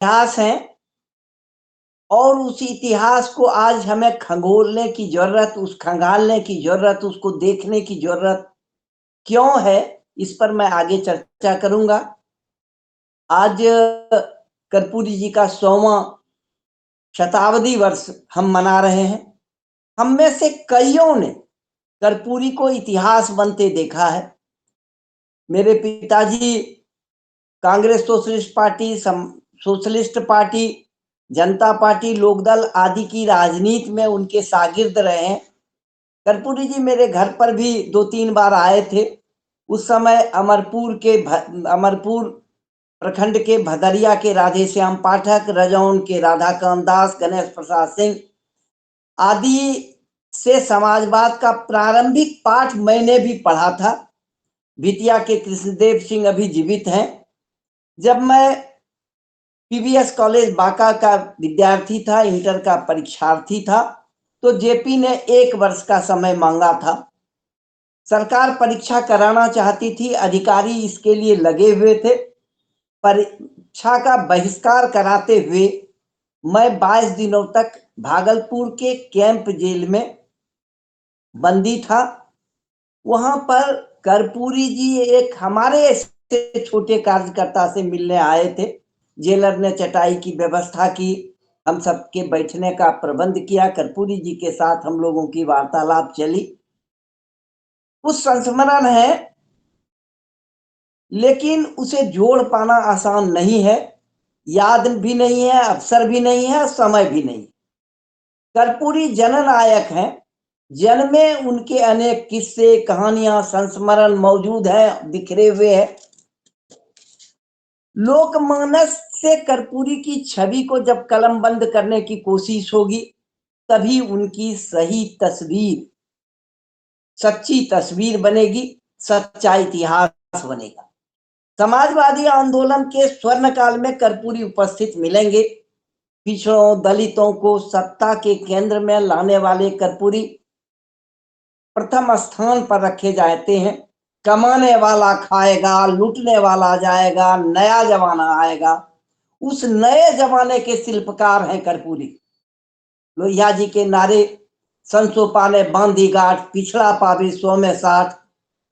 इतिहास है और उस इतिहास को आज हमें खंगोलने की जरूरत, खंगालने की जरूरत, उसको देखने की जरूरत क्यों है, इस पर मैं आगे चर्चा करूंगा। आज कर्पूरी जी का 100वां शताब्दी वर्ष हम मना रहे हैं। हम में से कईयों ने कर्पूरी को इतिहास बनते देखा है। मेरे पिताजी कांग्रेस सोशलिस्ट पार्टी, जनता पार्टी, लोकदल आदि की राजनीति में उनके शागिर्द रहे हैं। कर्पूरी जी मेरे घर पर भी 2-3 बार आए थे। उस समय अमरपुर प्रखंड के भदरिया के राधेश्याम पाठक, रजौन के राधाकांत दास, गणेश प्रसाद सिंह आदि से समाजवाद का प्रारंभिक पाठ मैंने भी पढ़ा था। भितिया के कृष्णदेव सिंह अभी जीवित हैं। जब मैं पीवीएस कॉलेज बांका का विद्यार्थी था, इंटर का परीक्षार्थी था, तो जेपी ने 1 वर्ष का समय मांगा था। सरकार परीक्षा कराना चाहती थी, अधिकारी इसके लिए लगे हुए थे। परीक्षा का बहिष्कार कराते हुए मैं 22 दिनों तक भागलपुर के कैंप जेल में बंदी था। वहां पर कर्पूरी जी एक हमारे ऐसे छोटे कार्यकर्ता से मिलने आए थे। जेलर ने चटाई की व्यवस्था की, हम सबके बैठने का प्रबंध किया। कर्पूरी जी के साथ हम लोगों की वार्तालाप चली। कुछ संस्मरण है, लेकिन उसे जोड़ पाना आसान नहीं है। याद भी नहीं है, अवसर भी नहीं है, समय भी नहीं। कर्पूरी जननायक हैं। जन में उनके अनेक किस्से, कहानियां, संस्मरण मौजूद हैं, बिखरे हुए हैं। लोकमानस से कर्पूरी की छवि को जब कलमबंद करने की कोशिश होगी, तभी उनकी सही तस्वीर, सच्ची तस्वीर बनेगी, सच्चा इतिहास बनेगा। समाजवादी आंदोलन के स्वर्ण काल में कर्पूरी उपस्थित मिलेंगे। पिछड़ों, दलितों को सत्ता के केंद्र में लाने वाले कर्पूरी प्रथम स्थान पर रखे जाते हैं। कमाने वाला खाएगा, लूटने वाला जाएगा, नया जमाना आएगा। उस नए जमाने के शिल्पकार हैं कर्पूरी। लोहिया जी के नारे, संसो पाले बांधी गांठ, पिछड़ा पावे 100 में 60,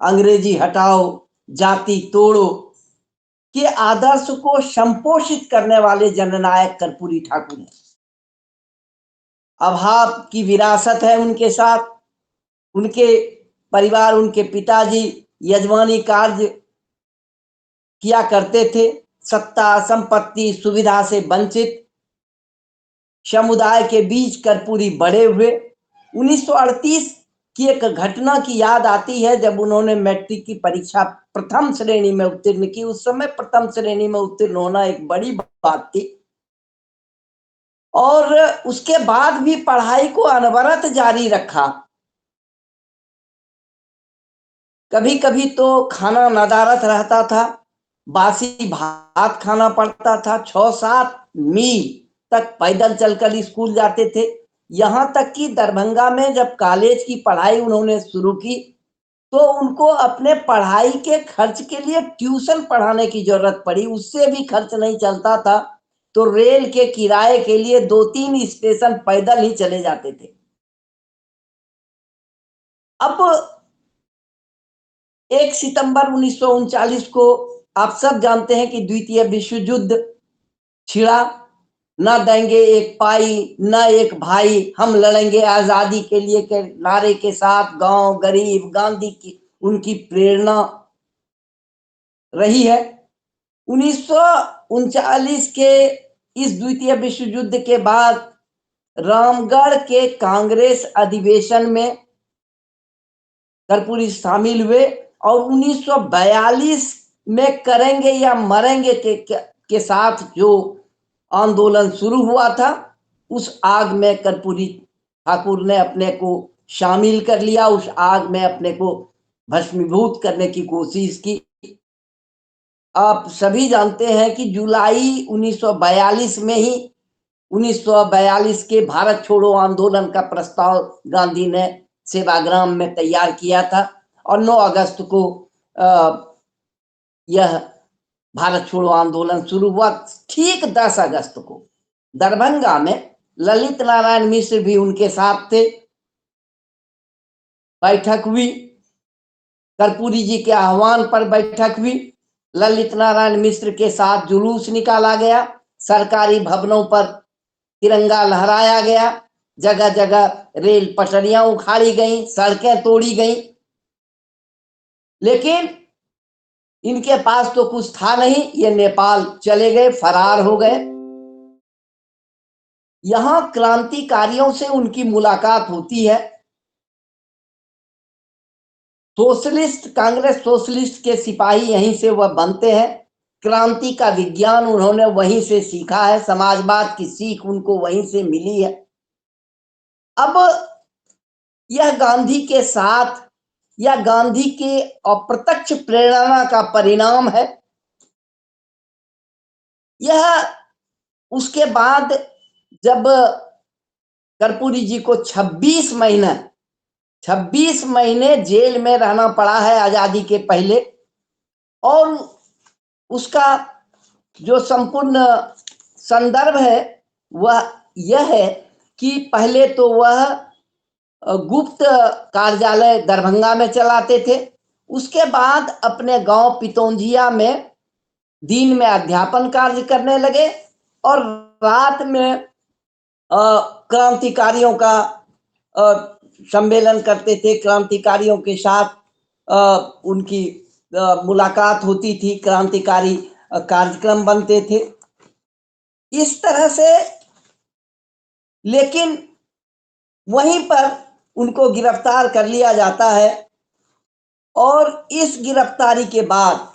अंग्रेजी हटाओ, जाति तोड़ो के आदर्श को संपोषित करने वाले जननायक कर्पूरी ठाकुर हैं। अभाव की विरासत है उनके साथ। उनके परिवार, उनके पिताजी यजमानी कार्य किया करते थे। सत्ता, संपत्ति, सुविधा से वंचित समुदाय के बीच कर्पूरी बड़े हुए। 1938 की एक घटना की याद आती है, जब उन्होंने मैट्रिक की परीक्षा प्रथम श्रेणी में उत्तीर्ण की। उस समय प्रथम श्रेणी में उत्तीर्ण होना एक बड़ी बात थी, और उसके बाद भी पढ़ाई को अनवरत जारी रखा। कभी कभी तो खाना नदारत रहता था, बासी भात खाना पड़ता था। 6-7 मील तक पैदल चलकर स्कूल जाते थे। यहां तक कि दरभंगा में जब कॉलेज की पढ़ाई उन्होंने शुरू की, तो उनको अपने पढ़ाई के खर्च के लिए ट्यूशन पढ़ाने की जरूरत पड़ी। उससे भी खर्च नहीं चलता था, तो रेल के किराए के लिए 2-3 स्टेशन पैदल ही चले जाते थे। अब 1 सितंबर 1939 को आप सब जानते हैं कि द्वितीय विश्व युद्ध छिड़ा। न देंगे एक पाई, न एक भाई, हम लड़ेंगे आजादी के लिए के नारे के साथ गांव गरीब गांधी की उनकी प्रेरणा रही है। 1939 के इस द्वितीय विश्व युद्ध के बाद रामगढ़ के कांग्रेस अधिवेशन में कर्पूरी शामिल हुए, और 1942 में करेंगे या मरेंगे के साथ जो आंदोलन शुरू हुआ था, उस आग में कर्पूरी ठाकुर ने अपने को शामिल कर लिया। उस आग में अपने को भस्मीभूत करने की कोशिश की। आप सभी जानते हैं कि जुलाई 1942 में ही 1942 के भारत छोड़ो आंदोलन का प्रस्ताव गांधी ने सेवाग्राम में तैयार किया था, और 9 अगस्त को यह भारत छोड़ो आंदोलन शुरू हुआ। ठीक 10 अगस्त को दरभंगा में ललित नारायण मिश्र भी उनके साथ थे। बैठक हुई, कर्पूरी जी के आह्वान पर बैठक हुई। ललित नारायण मिश्र के साथ जुलूस निकाला गया, सरकारी भवनों पर तिरंगा लहराया गया, जगह जगह रेल पटरियां उखाड़ी गईं, सड़कें तोड़ी गईं। लेकिन इनके पास तो कुछ था नहीं, ये नेपाल चले गए, फरार हो गए। यहां क्रांतिकारियों से उनकी मुलाकात होती है। सोशलिस्ट, कांग्रेस सोशलिस्ट के सिपाही यहीं से वह बनते हैं। क्रांति का विज्ञान उन्होंने वहीं से सीखा है, समाजवाद की सीख उनको वहीं से मिली है। अब यह गांधी के साथ या गांधी के अप्रत्यक्ष प्रेरणा का परिणाम है। यह उसके बाद जब कर्पूरी जी को 26 महीने जेल में रहना पड़ा है आजादी के पहले, और उसका जो संपूर्ण संदर्भ है वह यह है कि पहले तो वह गुप्त कार्यालय दरभंगा में चलाते थे, उसके बाद अपने गांव पितौंजिया में दिन में अध्यापन कार्य करने लगे और रात में क्रांतिकारियों का सम्मेलन करते थे। क्रांतिकारियों के साथ उनकी मुलाकात होती थी, क्रांतिकारी कार्यक्रम बनते थे इस तरह से। लेकिन वहीं पर उनको गिरफ्तार कर लिया जाता है और इस गिरफ्तारी के बाद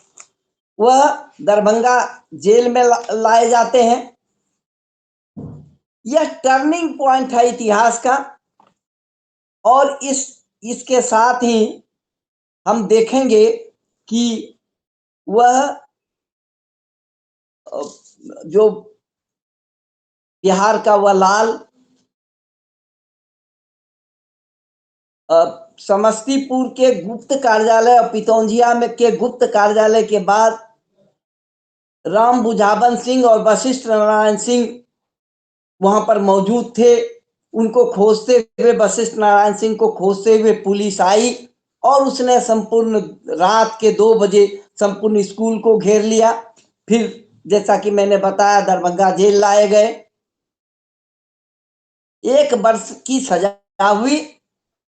वह दरभंगा जेल में लाए जाते हैं। यह टर्निंग पॉइंट है इतिहास का, और इसके साथ ही हम देखेंगे कि वह जो बिहार का वह लाल समस्तीपुर के गुप्त कार्यालय और पितौंजिया में के गुप्त कार्यालय के बाद राम बुझावन सिंह और वशिष्ठ नारायण सिंह वहां पर मौजूद थे। उनको खोजते हुए, वशिष्ठ नारायण सिंह को खोजते हुए पुलिस आई और उसने संपूर्ण रात के 2 बजे संपूर्ण स्कूल को घेर लिया। फिर जैसा कि मैंने बताया दरभंगा जेल लाए गए। 1 वर्ष की सजा हुई।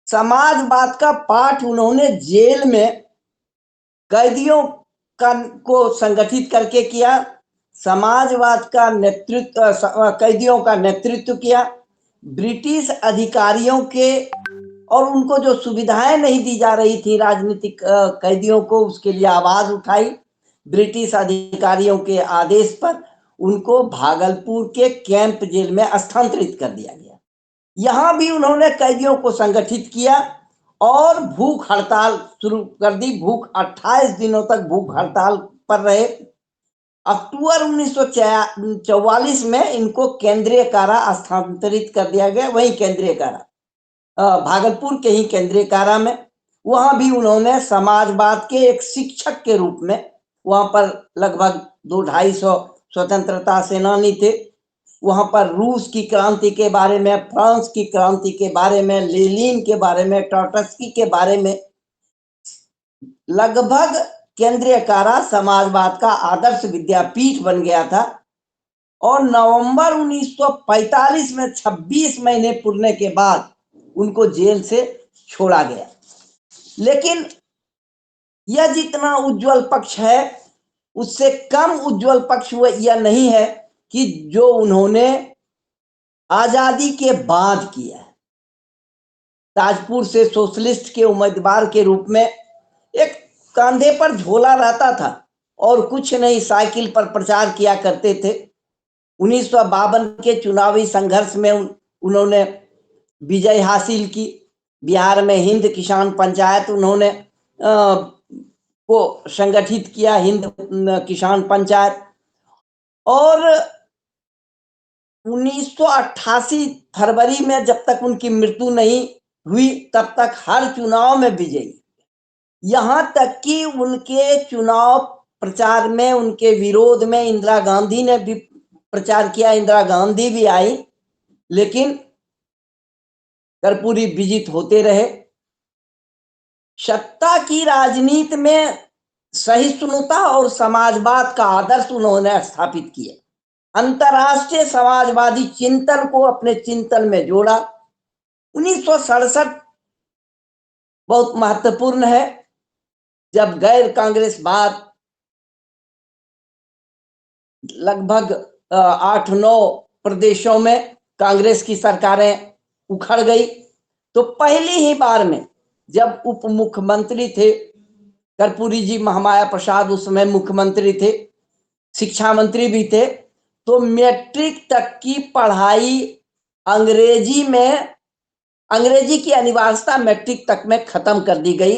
समाजवाद का पाठ उन्होंने जेल में कैदियों को संगठित करके किया, समाजवाद का नेतृत्व, कैदियों का नेतृत्व किया। ब्रिटिश अधिकारियों के और उनको जो सुविधाएं नहीं दी जा रही थी राजनीतिक कैदियों को, उसके लिए आवाज उठाई। ब्रिटिश अधिकारियों के आदेश पर उनको भागलपुर के कैंप जेल में स्थानांतरित कर दिया गया। यहां भी उन्होंने कैदियों को संगठित किया और भूख हड़ताल शुरू कर दी। 28 दिनों तक भूख हड़ताल पर रहे। अक्टूबर 1944 में इनको केंद्रीय कारा स्थानांतरित कर दिया गया, वही केंद्रीय कारा, भागलपुर के ही केंद्रीय कारा में। वहां भी उन्होंने समाजवाद के एक शिक्षक के रूप में, वहां पर लगभग 200-250 स्वतंत्रता सेनानी थे। वहां पर रूस की क्रांति के बारे में, फ्रांस की क्रांति के बारे में, लेनिन के बारे में, ट्रॉट्स्की के बारे में, लगभग केंद्रीय कारा समाजवाद का आदर्श विद्यापीठ बन गया था। और नवंबर 1945 में 26 महीने पूरने के बाद उनको जेल से छोड़ा गया। लेकिन यह जितना उज्जवल पक्ष है उससे कम उज्जवल पक्ष यह नहीं है कि जो उन्होंने आजादी के बाद किया है। ताजपुर से सोशलिस्ट के उम्मीदवार के रूप में एक कंधे पर झोला रहता था और कुछ नहीं, साइकिल पर प्रचार किया करते थे। 1952 के चुनावी संघर्ष में उन्होंने विजय हासिल की। बिहार में हिंद किसान पंचायत उन्होंने को संगठित किया, हिंद किसान पंचायत। और 1988 फरवरी में जब तक उनकी मृत्यु नहीं हुई तब तक हर चुनाव में विजयी। यहां तक कि उनके चुनाव प्रचार में, उनके विरोध में इंदिरा गांधी ने भी प्रचार किया, इंदिरा गांधी भी आई, लेकिन कर्पूरी विजित होते रहे। सत्ता की राजनीति में सहिष्णुता और समाजवाद का आदर्श उन्होंने स्थापित किया। अंतर्राष्ट्रीय समाजवादी चिंतन को अपने चिंतन में जोड़ा। 1967 बहुत महत्वपूर्ण है, जब गैर कांग्रेसवाद लगभग 8-9 प्रदेशों में कांग्रेस की सरकारें उखड़ गई, तो पहली ही बार में जब उप मुख्यमंत्री थे कर्पूरी जी, महामाया प्रसाद उस समय मुख्यमंत्री थे, शिक्षा मंत्री भी थे, तो मैट्रिक तक की पढ़ाई अंग्रेजी की अनिवार्यता मैट्रिक तक में खत्म कर दी गई।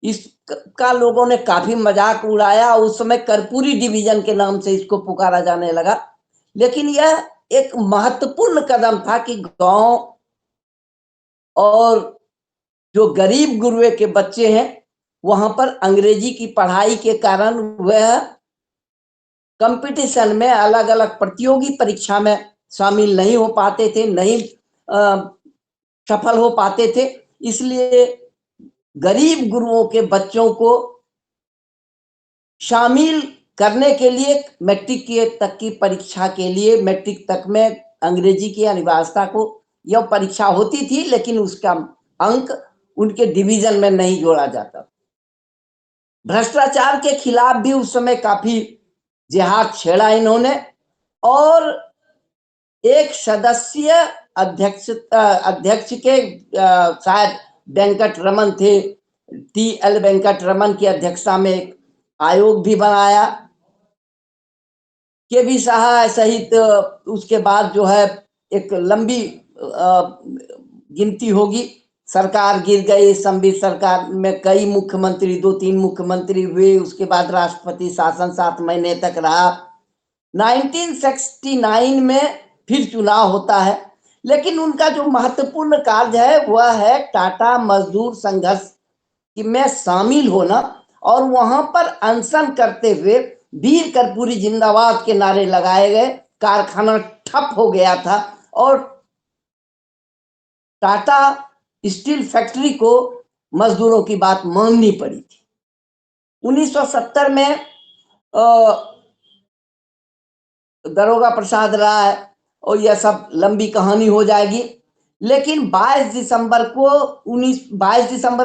इसका लोगों ने काफी मजाक उड़ाया। उस समय कर्पूरी डिवीजन के नाम से इसको पुकारा जाने लगा, लेकिन यह एक महत्वपूर्ण कदम था कि गांव और जो गरीब गुरुए के बच्चे हैं वहां पर अंग्रेजी की पढ़ाई के कारण वह कंपटीशन में, अलग अलग प्रतियोगी परीक्षा में शामिल नहीं हो पाते थे, नहीं सफल हो पाते थे। इसलिए गरीब गुरुओं के बच्चों को शामिल करने के लिए मैट्रिक तक की परीक्षा के लिए, मैट्रिक तक में अंग्रेजी की अनिवार्यता को, यह परीक्षा होती थी, लेकिन उसका अंक उनके डिवीजन में नहीं जोड़ा जाता। भ्रष्टाचार के खिलाफ भी उस समय काफी जिहाद छेड़ा इन्होंने, और एक सदस्य अध्यक्ष के शायद वेंकट रमन थे, TL वेंकट रमन की अध्यक्षता में एक आयोग भी बनाया। के बी साहा सहित उसके बाद जो है एक लंबी गिनती होगी, सरकार गिर गई। संवित सरकार में कई मुख्यमंत्री, 2-3 मुख्यमंत्री हुए, उसके बाद राष्ट्रपति शासन 7 महीने तक रहा। 1969 में फिर चुनाव होता है, लेकिन उनका जो महत्वपूर्ण कार्य है वह है टाटा मजदूर संघर्ष में शामिल होना, और वहां पर अनशन करते हुए वीर कर्पूरी जिंदाबाद के नारे लगाए गए। कारखाना ठप हो गया था और टाटा स्टील फैक्ट्री को मजदूरों की बात माननी पड़ी थी। 1970 में दरोगा प्रसाद राय, और यह सब लंबी कहानी हो जाएगी, लेकिन 22 दिसंबर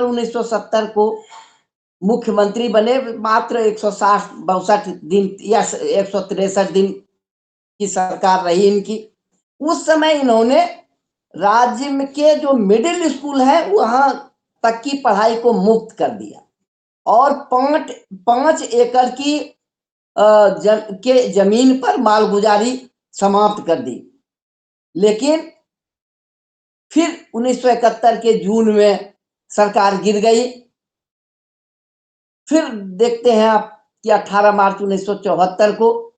1970 को मुख्यमंत्री बने। मात्र 162 दिन या 163 दिन की सरकार रही इनकी। उस समय इन्होंने राज्य में के जो मिडिल स्कूल है वहां तक की पढ़ाई को मुक्त कर दिया, और 5 एकड़ की के जमीन पर मालगुजारी समाप्त कर दी। लेकिन फिर 1971 के जून में सरकार गिर गई। फिर देखते हैं आप कि 18 मार्च 1974 को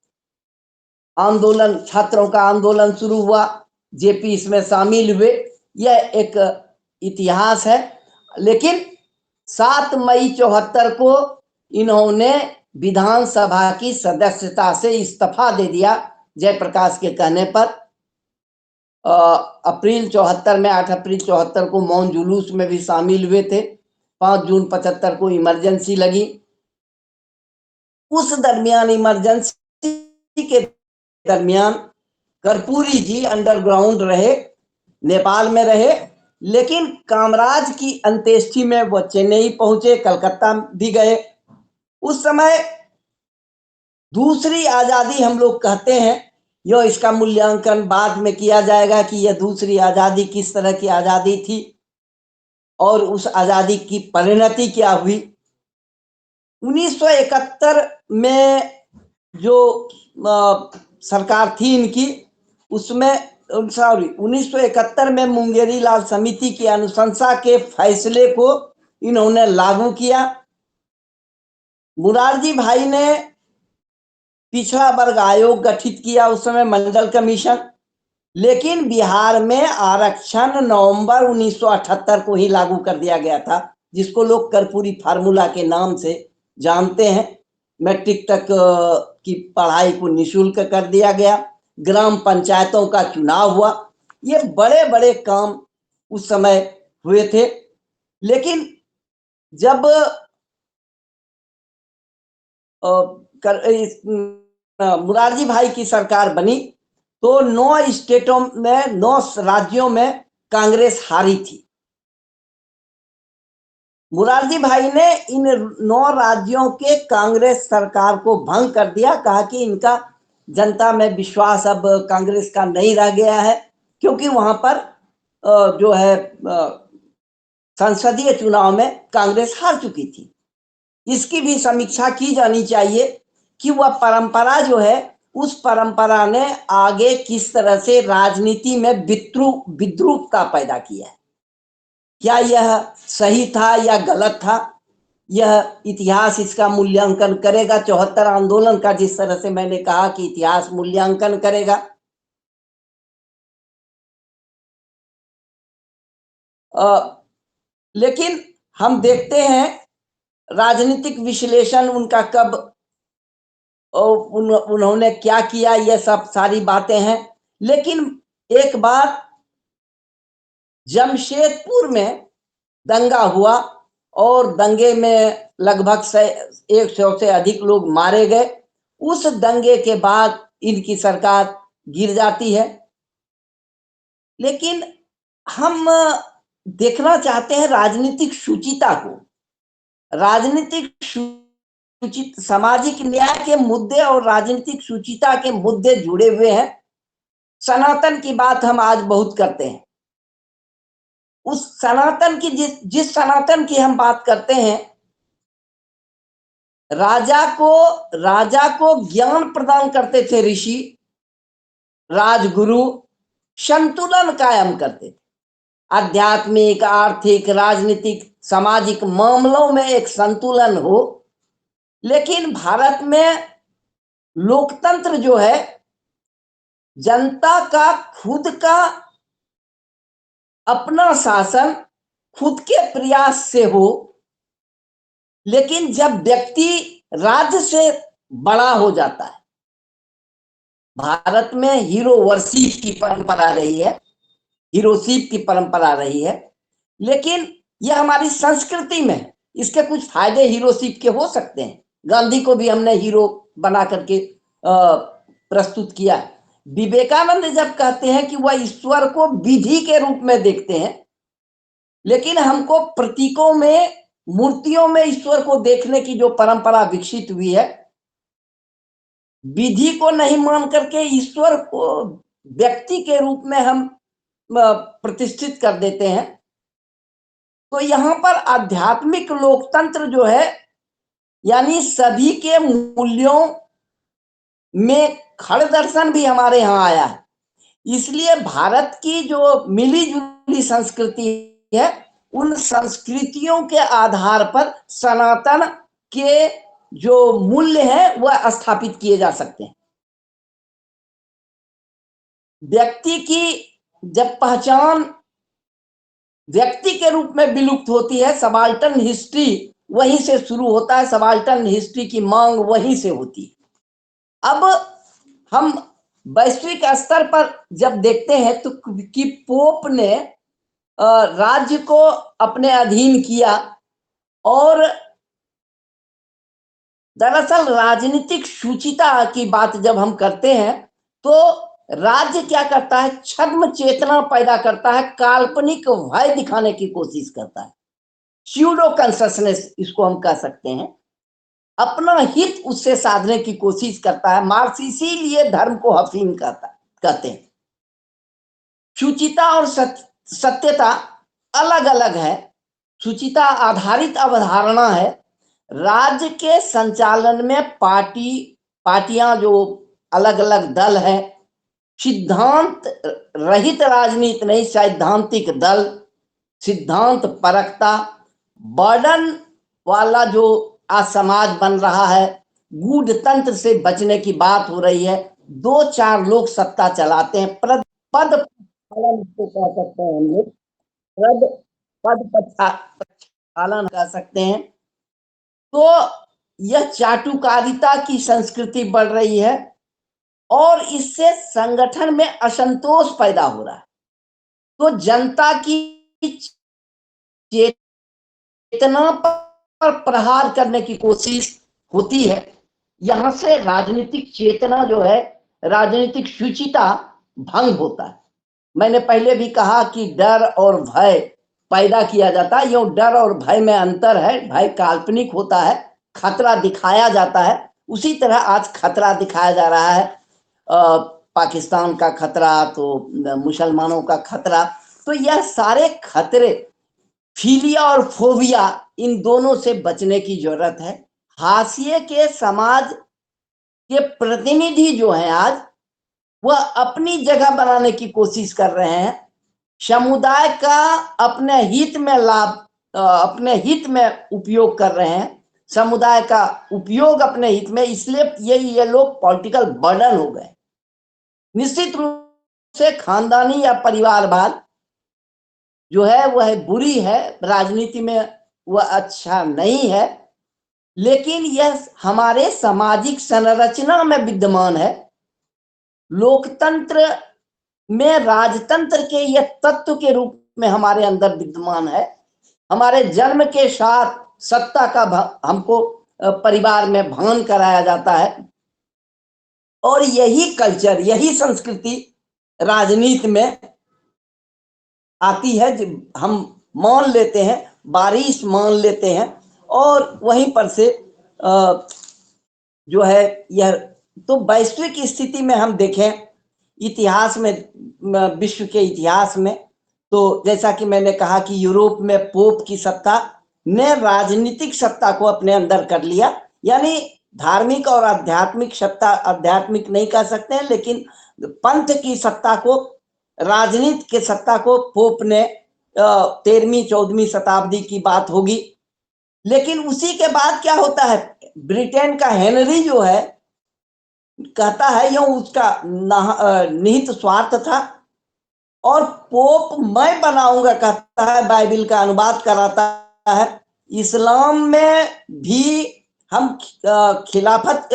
आंदोलन, छात्रों का आंदोलन शुरू हुआ। जेपी इसमें शामिल हुए। यह एक इतिहास है। लेकिन 7 मई 74 को इन्होंने विधानसभा की सदस्यता से इस्तीफा दे दिया जयप्रकाश के कहने पर। अप्रैल 74 में 8 अप्रैल 74 को मौन जुलूस में भी शामिल हुए थे। 5 जून 75 को इमरजेंसी लगी। उस दरमियान, इमरजेंसी के दरमियान कर्पूरी जी अंडरग्राउंड रहे, नेपाल में रहे, लेकिन कामराज की अंत्येष्टि में वो चेन्नई पहुंचे, कलकत्ता भी गए। उस समय दूसरी आजादी हम लोग कहते हैं, यो इसका मूल्यांकन बाद में किया जाएगा कि यह दूसरी आजादी किस तरह की आजादी थी और उस आजादी की परिणति क्या हुई। 1971 में जो सरकार थी इनकी, उसमें 1971 में मुंगेरी लाल समिति की अनुशंसा के फैसले को इन्होंने लागू किया। मुरारजी भाई ने पिछड़ा वर्ग आयोग गठित किया, उस समय मंडल कमीशन। लेकिन बिहार में आरक्षण नवंबर 1978 को ही लागू कर दिया गया था, जिसको लोग कर्पूरी फार्मूला के नाम से जानते हैं। मैट्रिक तक की पढ़ाई को निःशुल्क कर दिया गया, ग्राम पंचायतों का चुनाव हुआ। ये बड़े बड़े काम उस समय हुए थे। लेकिन जब मुरारजी भाई की सरकार बनी तो 9 स्टेटों में, 9 राज्यों में कांग्रेस हारी थी। मुरारजी भाई ने इन 9 राज्यों के कांग्रेस सरकार को भंग कर दिया, कहा कि इनका जनता में विश्वास अब कांग्रेस का नहीं रह गया है, क्योंकि वहां पर जो है संसदीय चुनाव में कांग्रेस हार चुकी थी। इसकी भी समीक्षा की जानी चाहिए कि वह परंपरा जो है, उस परंपरा ने आगे किस तरह से राजनीति में विद्रूपता पैदा किया है। क्या यह सही था या गलत था, यह इतिहास इसका मूल्यांकन करेगा। 74 आंदोलन का जिस तरह से मैंने कहा कि इतिहास मूल्यांकन करेगा। लेकिन हम देखते हैं राजनीतिक विश्लेषण उनका कब उन्होंने क्या किया, ये सब सारी बातें हैं। लेकिन एक बात, जमशेदपुर में दंगा हुआ और दंगे में लगभग 100 से अधिक लोग मारे गए। उस दंगे के बाद इनकी सरकार गिर जाती है। लेकिन हम देखना चाहते हैं राजनीतिक शुचिता को। राजनीतिक शुचित सामाजिक न्याय के मुद्दे और राजनीतिक शुचिता के मुद्दे जुड़े हुए हैं। सनातन की बात हम आज बहुत करते हैं। उस सनातन की जिस सनातन की हम बात करते हैं, राजा को ज्ञान प्रदान करते थे ऋषि, राजगुरु, संतुलन कायम करते थे। आध्यात्मिक, आर्थिक, राजनीतिक, सामाजिक मामलों में एक संतुलन हो। लेकिन भारत में लोकतंत्र जो है, जनता का खुद का अपना शासन खुद के प्रयास से हो। लेकिन जब व्यक्ति राज्य से बड़ा हो जाता है, भारत में हीरो वर्शिप की परंपरा रही है, हीरोशिप की परंपरा रही है। लेकिन यह हमारी संस्कृति में, इसके कुछ फायदे हीरोशिप के हो सकते हैं। गांधी को भी हमने हीरो बना करके प्रस्तुत किया। विवेकानंद जब कहते हैं कि वह ईश्वर को विधि के रूप में देखते हैं, लेकिन हमको प्रतीकों में, मूर्तियों में ईश्वर को देखने की जो परंपरा विकसित हुई है, विधि को नहीं मान करके ईश्वर को व्यक्ति के रूप में हम प्रतिष्ठित कर देते हैं। तो यहां पर आध्यात्मिक लोकतंत्र जो है, यानी सभी के मूल्यों में खड़ दर्शन भी हमारे यहाँ आया है। इसलिए भारत की जो मिली जुली संस्कृति है, उन संस्कृतियों के आधार पर सनातन के जो मूल्य है वह स्थापित किए जा सकते हैं। व्यक्ति की जब पहचान व्यक्ति के रूप में विलुप्त होती है, सबाल्टर्न हिस्ट्री वहीं से शुरू होता है, सबाल्टर्न हिस्ट्री की मांग वहीं से होती है। अब हम वैश्विक स्तर पर जब देखते हैं तो कि पोप ने राज्य को अपने अधीन किया, और दरअसल राजनीतिक शुचिता की बात जब हम करते हैं तो राज्य क्या करता है, छद्म चेतना पैदा करता है, काल्पनिक भय दिखाने की कोशिश करता है, स्यूडो कॉन्शसनेस इसको हम कह सकते हैं। अपना हित उससे साधने की कोशिश करता है। मार्क्स इसीलिए धर्म को हफीम कहते हैं। शुचिता और सत्यता अलग अलग है। शुचिता आधारित अवधारणा है। राज्य के संचालन में पार्टियां जो अलग अलग दल है, सिद्धांत रहित राजनीति नहीं, सैद्धांतिक दल, सिद्धांत परकता, बर्डन वाला जो आज समाज बन रहा है, गूढ़तंत्र से बचने की बात हो रही है। 2-4 लोग सत्ता चलाते हैं, पद प्रक्षालन इसको कह सकते हैं हम लोग, पद प्रक्षालन कह सकते हैं। तो यह चाटुकारिता की संस्कृति बढ़ रही है और इससे संगठन में असंतोष पैदा हो रहा है। तो जनता की चेतना पर प्रहार करने की कोशिश होती है। यहां से राजनीतिक चेतना जो है, राजनीतिक शुचिता भंग होता है। मैंने पहले भी कहा कि डर और भय पैदा किया जाता है। यूं डर और भय में अंतर है। भय काल्पनिक होता है, खतरा दिखाया जाता है। उसी तरह आज खतरा दिखाया जा रहा है, पाकिस्तान का खतरा, तो मुसलमानों का खतरा। तो यह सारे खतरे, फिलिया और फोबिया, इन दोनों से बचने की जरूरत है। हाशिए के समाज के प्रतिनिधि जो हैं आज, वह अपनी जगह बनाने की कोशिश कर रहे हैं। समुदाय का अपने हित में लाभ, अपने हित में उपयोग कर रहे हैं। समुदाय का उपयोग अपने हित में, इसलिए ये लोग पॉलिटिकल बर्डन हो गए। निश्चित रूप से खानदानी या परिवारवाद जो है वह बुरी है, राजनीति में वह अच्छा नहीं है, लेकिन यह हमारे सामाजिक संरचना में विद्यमान है। लोकतंत्र में राजतंत्र के यह तत्व के रूप में हमारे अंदर विद्यमान है। हमारे जन्म के साथ सत्ता का हमको परिवार में भान कराया जाता है और यही कल्चर, यही संस्कृति राजनीति में आती है। हम मान लेते हैं, बारिश मान लेते हैं और वहीं पर से जो है यह, तो वैश्विक स्थिति में हम देखें, इतिहास में, विश्व के इतिहास में, तो जैसा कि मैंने कहा कि यूरोप में पोप की सत्ता ने राजनीतिक सत्ता को अपने अंदर कर लिया। यानी धार्मिक और आध्यात्मिक सत्ता, आध्यात्मिक नहीं कह सकते हैं, लेकिन पंथ की सत्ता को, राजनीति के सत्ता को पोप ने 13वीं 14वीं शताब्दी की बात होगी। लेकिन उसी के बाद क्या होता है, ब्रिटेन का हेनरी जो है कहता है यूं, उसका निहित स्वार्थ था और पोप मैं बनाऊंगा कहता है, बाइबिल का अनुवाद कराता है। इस्लाम में भी हम खिलाफत,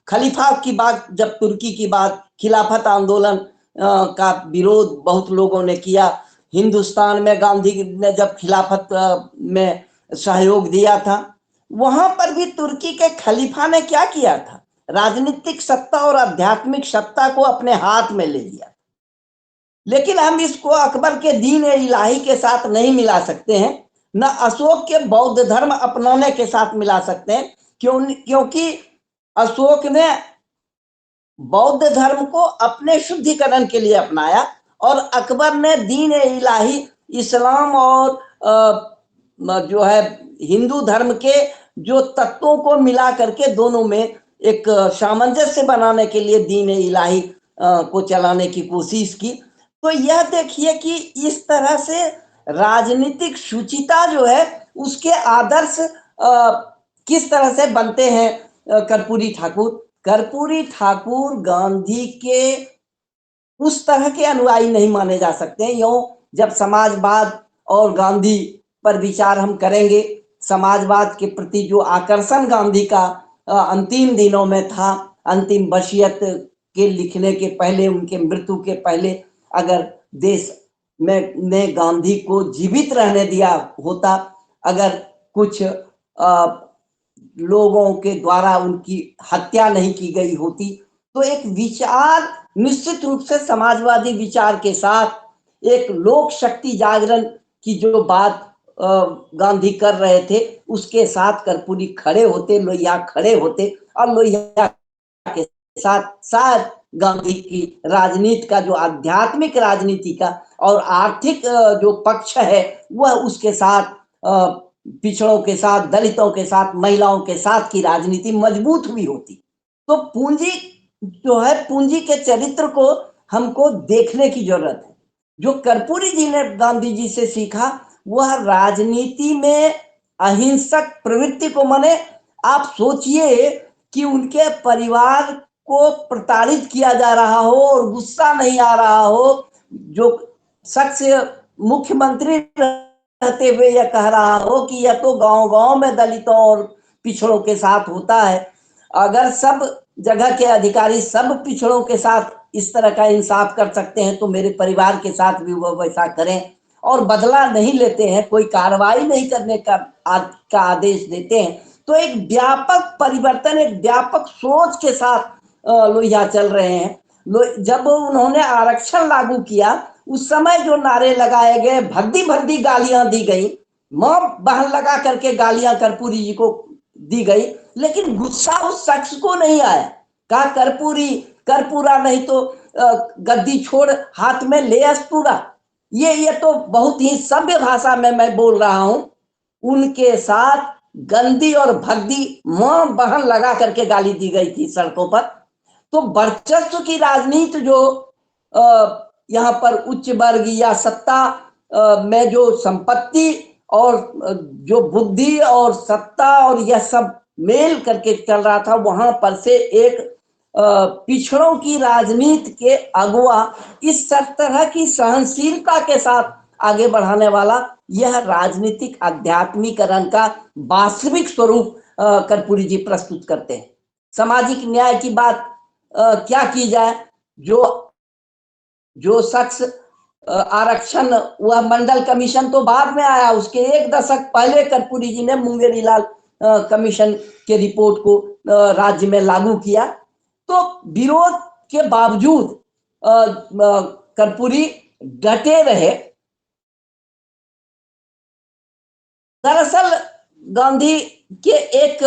खलीफा की बात, जब तुर्की की बात, खिलाफत आंदोलन का विरोध बहुत लोगों ने किया। हिंदुस्तान में गांधी ने जब खिलाफत में सहयोग दिया था, वहां पर भी तुर्की के खलीफा ने क्या किया था, राजनीतिक सत्ता और आध्यात्मिक सत्ता को अपने हाथ में ले लिया। लेकिन हम इसको अकबर के दीन इलाही के साथ नहीं मिला सकते हैं, न अशोक के बौद्ध धर्म अपनाने के साथ मिला सकते हैं। क्योंकि अशोक ने बौद्ध धर्म को अपने शुद्धिकरण के लिए अपनाया और अकबर ने दीन इलाही, इस्लाम और जो है हिंदू धर्म के जो तत्वों को मिला करके दोनों में एक सामंजस्य बनाने के लिए दीन इलाही को चलाने की कोशिश की। तो यह देखिए कि इस तरह से राजनीतिक शुचिता जो है, उसके आदर्श किस तरह से बनते हैं। कर्पूरी ठाकुर गांधी के उस तरह के अनुयायी नहीं माने जा सकते। यूं जब समाजवाद और गांधी पर विचार हम करेंगे, समाजवाद के प्रति जो आकर्षण गांधी का अंतिम दिनों में था, अंतिम वसीयत के लिखने के पहले, उनके मृत्यु के पहले, अगर देश में ने गांधी को जीवित रहने दिया होता, अगर कुछ लोगों के द्वारा उनकी हत्या नहीं की गई होती, तो एक विचार, निश्चित रूप से समाजवादी विचार के साथ एक लोक शक्ति जागरण की जो बात गांधी कर रहे थे, उसके साथ कर्पूरी खड़े होते, लोहिया खड़े होते और लोहिया के साथ शायद गांधी की राजनीति का, जो आध्यात्मिक राजनीति का और आर्थिक जो पक्ष है, वह उसके साथ, पिछड़ों के साथ, दलितों के साथ, महिलाओं के साथ की राजनीति मजबूत हुई होती। तो पूंजी जो है, पूंजी के चरित्र को हमको देखने की जरूरत है। जो कर्पूरी जी ने गांधी जी से सीखा, वह राजनीति में अहिंसक प्रवृत्ति को, माने आप सोचिए कि उनके परिवार को प्रताड़ित किया जा रहा हो और गुस्सा नहीं आ रहा हो, जो शख्स मुख्यमंत्री रहते हुए यह कह रहा हो कि यह तो गांव-गांव में दलितों और पिछड़ों के साथ होता है। अगर सब जगह के अधिकारी सब पिछड़ों के साथ इस तरह का इंसाफ कर सकते हैं तो मेरे परिवार के साथ भी वो वैसा करें और बदला नहीं लेते हैं, कोई कार्रवाई नहीं करने का आदेश देते हैं, तो एक व्यापक परिवर्तन, एक व्यापक सोच के साथ लोहिया चल रहे हैं। जब उन्होंने आरक्षण लागू किया उस समय जो नारे लगाए गए, भद्दी भद्दी गालियां दी गई, मां बहन लगा करके गालियां कर्पूरी जी को दी गई, लेकिन गुस्सा उस शख्स को नहीं आया। कहा कर्पूरा नहीं तो गद्दी छोड़ हाथ में ले अस्तूरा। ये तो बहुत ही सभ्य भाषा में मैं बोल रहा हूं। उनके साथ गंदी और भद्दी मां बहन लगा करके गाली दी गई थी सड़कों पर। तो वर्चस्व की राजनीति जो यहाँ पर उच्च वर्ग या सत्ता में जो संपत्ति और जो बुद्धि और सत्ता और यह सब मेल करके चल रहा था, वहां पर से एक पिछड़ों की राजनीति के अगुआ इस तरह की सहनशीलता के साथ आगे बढ़ाने वाला यह राजनीतिक आध्यात्मिकरण का वास्तविक स्वरूप कर्पूरी जी प्रस्तुत करते हैं। सामाजिक न्याय की बात क्या की जाए, जो शख्स आरक्षण, वह मंडल कमीशन तो बाद में आया, उसके एक दशक पहले कर्पूरी जी ने मुंगेरी लाल कमीशन के रिपोर्ट को राज्य में लागू किया। तो विरोध के बावजूद कर्पूरी डटे रहे। दरअसल गांधी के एक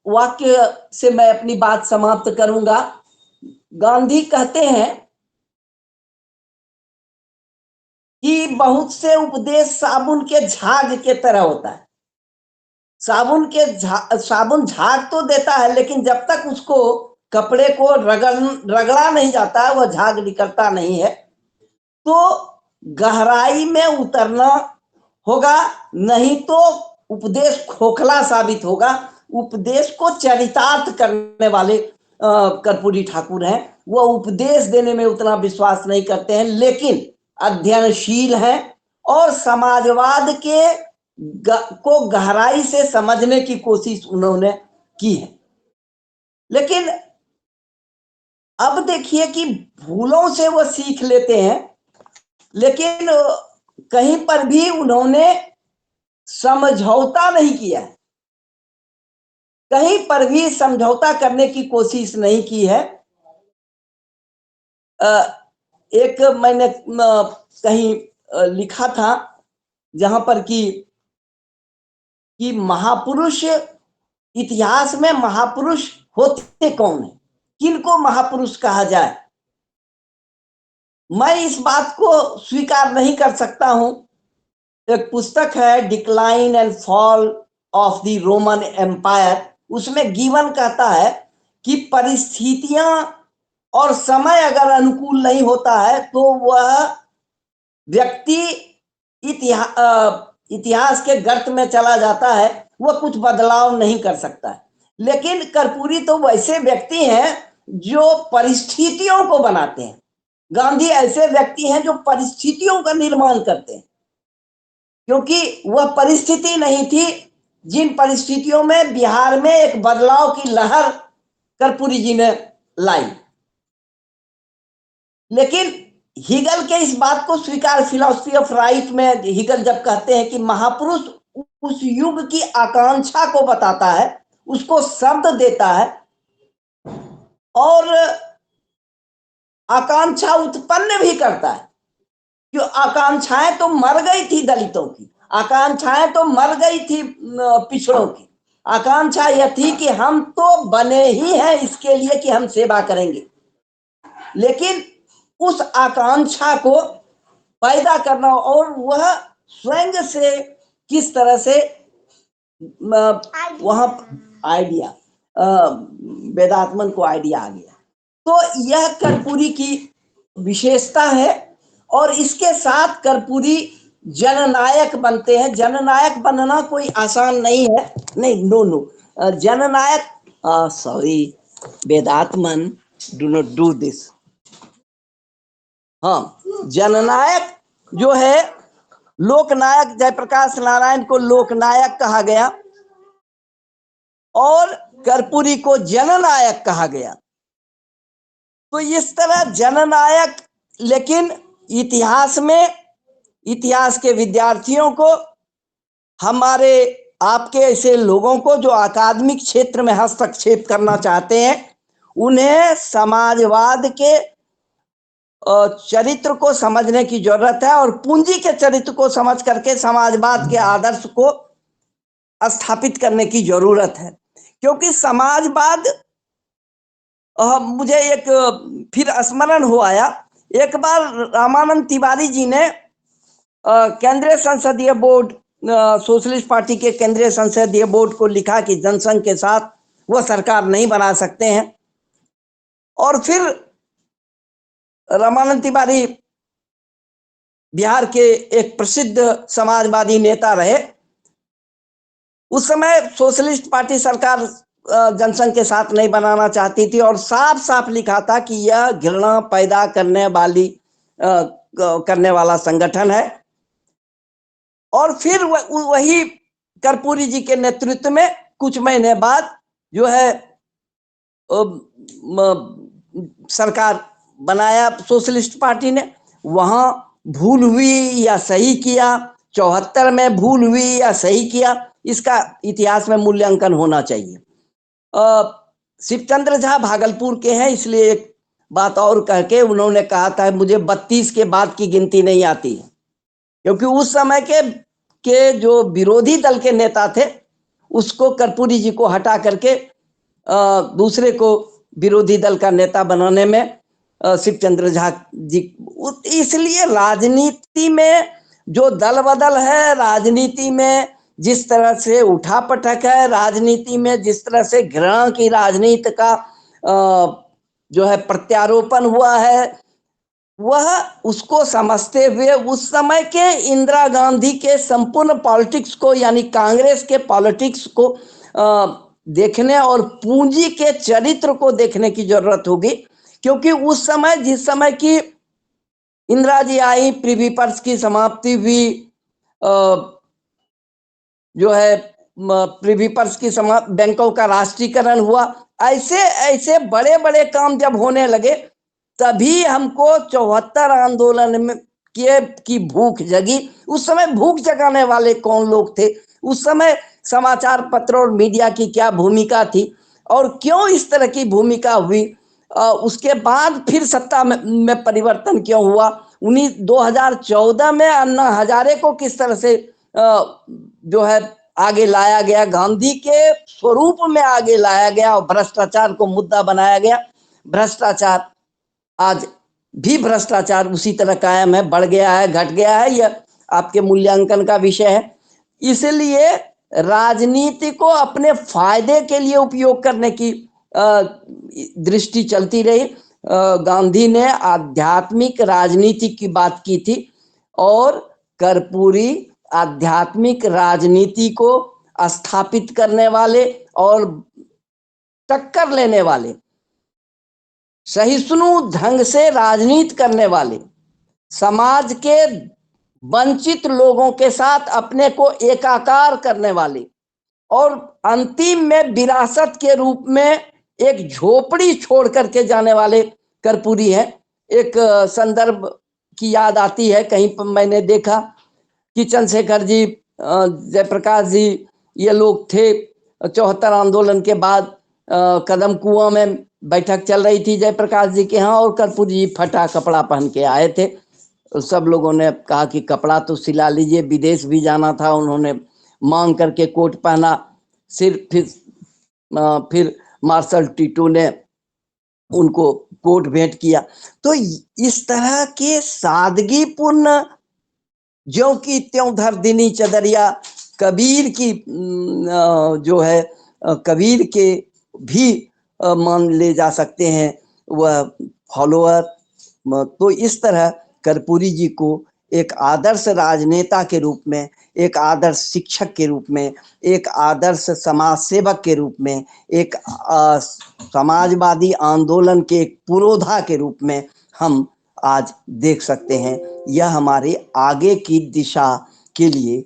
वाक्य से मैं अपनी बात समाप्त करूंगा। गांधी कहते हैं कि बहुत से उपदेश साबुन के झाग के तरह होता है। साबुन झाग तो देता है, लेकिन जब तक उसको कपड़े को रगड़ा नहीं जाता है, वह झाग निकलता नहीं है। तो गहराई में उतरना होगा, नहीं तो उपदेश खोखला साबित होगा। उपदेश को चरितार्थ करने वाले कर्पूरी ठाकुर हैं। वह उपदेश देने में उतना विश्वास नहीं करते हैं, लेकिन अध्ययनशील हैं और समाजवाद को गहराई से समझने की कोशिश उन्होंने की है। लेकिन अब देखिए कि भूलों से वो सीख लेते हैं, लेकिन कहीं पर भी उन्होंने समझौता नहीं किया है, कहीं पर भी समझौता करने की कोशिश नहीं की है। एक मैंने कहीं लिखा था जहां पर कि महापुरुष, इतिहास में महापुरुष होते कौन है, किनको महापुरुष कहा जाए। मैं इस बात को स्वीकार नहीं कर सकता हूं। एक पुस्तक है decline and fall of the Roman Empire, उसमें गिवन कहता है कि परिस्थितियां और समय अगर अनुकूल नहीं होता है तो वह व्यक्ति इतिहास के गर्त में चला जाता है, वह कुछ बदलाव नहीं कर सकता है। लेकिन कर्पूरी तो वैसे व्यक्ति हैं जो परिस्थितियों को बनाते हैं। गांधी ऐसे व्यक्ति हैं जो परिस्थितियों का निर्माण करते हैं, क्योंकि वह परिस्थिति नहीं थी जिन परिस्थितियों में बिहार में एक बदलाव की लहर कर्पूरी जी ने लाई। लेकिन हिगल के इस बात को स्वीकार, फिलॉसफी ऑफ राइट में हिगल जब कहते हैं कि महापुरुष उस युग की आकांक्षा को बताता है, उसको शब्द देता है और आकांक्षा उत्पन्न भी करता है। क्यों? आकांक्षाएं तो मर गई थी दलितों की, आकांक्षाएं तो मर गई थी पिछड़ों की। आकांक्षा यह थी कि हम तो बने ही हैं इसके लिए कि हम सेवा करेंगे, लेकिन उस आकांक्षा को पैदा करना और वह स्वयं से किस तरह से वहां आइडिया, वेदात्मन को आइडिया आ गया। तो यह कर्पूरी की विशेषता है और इसके साथ कर्पूरी जननायक बनते हैं। जननायक बनना कोई आसान नहीं है, नहीं, no Jananayak, sorry Vedatman, do not do this. हाँ, जननायक जो है, लोकनायक जयप्रकाश नारायण को लोकनायक कहा गया। और कर्पूरी को जननायक कहा गया। तो इस तरह जननायक, लेकिन इतिहास के विद्यार्थियों को, हमारे आपके ऐसे लोगों को जो अकादमिक क्षेत्र में हस्तक्षेप करना चाहते हैं, उन्हें समाजवाद के चरित्र को समझने की जरूरत है और पूंजी के चरित्र को समझ करके समाजवाद के आदर्श को स्थापित करने की जरूरत है। क्योंकि समाजवाद, मुझे एक फिर स्मरण हो आया, एक बार रामानंद तिवारी जी ने केंद्रीय संसदीय बोर्ड, सोशलिस्ट पार्टी के केंद्रीय संसदीय बोर्ड को लिखा कि जनसंघ के साथ वह सरकार नहीं बना सकते हैं। और फिर रामानंद तिवारी बिहार के एक प्रसिद्ध समाजवादी नेता रहे। उस समय सोशलिस्ट पार्टी सरकार जनसंघ के साथ नहीं बनाना चाहती थी और साफ साफ लिखा था कि यह घृणा पैदा करने वाला संगठन है। और फिर वही कर्पूरी जी के नेतृत्व में कुछ महीने बाद जो है सरकार बनाया सोशलिस्ट पार्टी ने। वहां भूल हुई या सही किया, 74 में भूल हुई या सही किया, इसका इतिहास में मूल्यांकन होना चाहिए। शिवचंद्र झा भागलपुर के हैं, इसलिए एक बात और कह के उन्होंने कहा था मुझे 32 के बाद की गिनती नहीं आती, क्योंकि उस समय के जो विरोधी दल के नेता थे उसको कर्पूरी जी को हटा करके दूसरे को विरोधी दल का नेता बनाने में शिवचंद्र झा जी। इसलिए राजनीति में जो दल बदल है, राजनीति में जिस तरह से उठापटक है, राजनीति में जिस तरह से घृणा की राजनीति का जो है प्रत्यारोपण हुआ है, वह उसको समझते हुए उस समय के इंदिरा गांधी के संपूर्ण पॉलिटिक्स को, यानी कांग्रेस के पॉलिटिक्स को देखने और पूंजी के चरित्र को देखने की जरूरत होगी। क्योंकि उस समय, जिस समय की इंदिरा जी आई, प्रिवी पर्स की समाप्ति हुई, जो है प्रिवी पर्स की समाप्ति, बैंकों का राष्ट्रीयकरण हुआ, ऐसे बड़े बड़े काम जब होने लगे, तभी हमको 74 आंदोलन में की भूख जगी। उस समय भूख जगाने वाले कौन लोग थे, उस समय समाचार पत्र और मीडिया की क्या भूमिका थी और क्यों इस तरह की भूमिका हुई, उसके बाद फिर सत्ता में परिवर्तन क्यों हुआ, 2014 में अन्ना हजारे को किस तरह से जो है आगे लाया गया, गांधी के स्वरूप में आगे लाया गया और भ्रष्टाचार को मुद्दा बनाया गया। भ्रष्टाचार आज भी भ्रष्टाचार उसी तरह कायम है, बढ़ गया है, घट गया है, यह आपके मूल्यांकन का विषय है। इसलिए राजनीति को अपने फायदे के लिए उपयोग करने की दृष्टि चलती रही। गांधी ने आध्यात्मिक राजनीति की बात की थी और कर्पूरी आध्यात्मिक राजनीति को स्थापित करने वाले और टक्कर लेने वाले, सहिष्णु ढंग से राजनीति करने वाले, समाज के वंचित लोगों के साथ अपने को एकाकार करने वाले और अंतिम में विरासत के रूप में एक झोपड़ी छोड़ करके जाने वाले कर्पूरी है। एक संदर्भ की याद आती है, कहीं पर मैंने देखा कि चंद्रशेखर जी, जयप्रकाश जी, ये लोग थे 74 आंदोलन के बाद कदम कुआं में बैठक चल रही थी जयप्रकाश जी के यहाँ और कर्पूरी जी फटा कपड़ा पहन के आए थे। सब लोगों ने कहा कि कपड़ा तो सिला लीजिए, विदेश भी जाना था, उन्होंने मांग करके कोट पहना, फिर मार्शल टीटो ने उनको कोट भेंट किया। तो इस तरह के सादगीपूर्ण, ज्यों की त्यों धर दीनी चदरिया, कबीर की जो है कबीर के भी मान ले जा सकते हैं वह फॉलोअर। तो इस तरह कर्पूरी जी को एक आदर्श राजनेता के रूप में, एक आदर्श शिक्षक के रूप में, एक आदर्श समाज सेवक के रूप में, एक समाजवादी आंदोलन के एक पुरोधा के रूप में हम आज देख सकते हैं। यह हमारे आगे की दिशा के लिए